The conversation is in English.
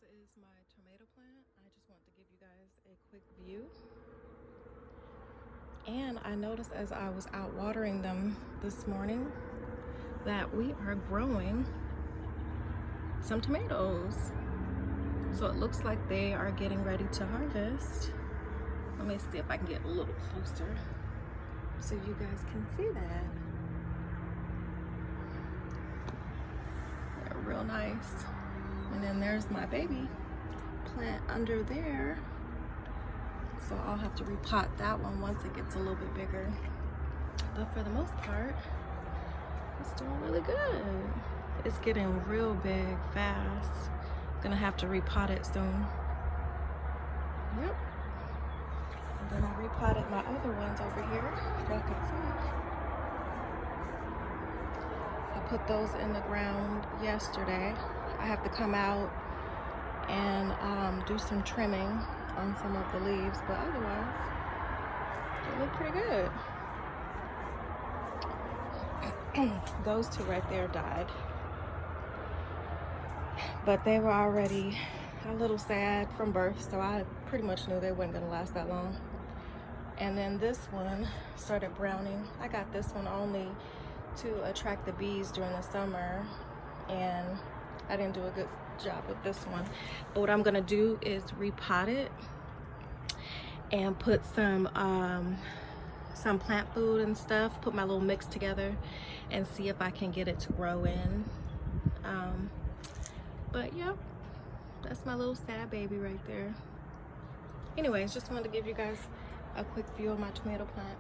is my tomato plant. I just want to give you guys a quick view. And I noticed as I was out watering them this morning that we are growing some tomatoes. So it looks like they are getting ready to harvest. Let me see if I can get a little closer so you guys can see that. They're real nice. And then there's my baby plant under there. So I'll have to repot that one once it gets a little bit bigger. But for the most part, it's doing really good. It's getting real big fast. Gonna have to repot it soon. Yep. And then I repotted my other ones over here, so y'all can see. I put those in the ground yesterday. I have to come out and do some trimming on some of the leaves, but otherwise, they look pretty good. Those two right there died, but they were already a little sad from birth, so I pretty much knew they weren't gonna last that long. And then this one started browning. I got this one only to attract the bees during the summer, and I didn't do a good job with this one. But what I'm gonna do is repot it and put some plant food and stuff, put my little mix together and see if I can get it to grow in. But yep, that's my little sad baby right there. Anyways, just wanted to give you guys a quick view of my tomato plant.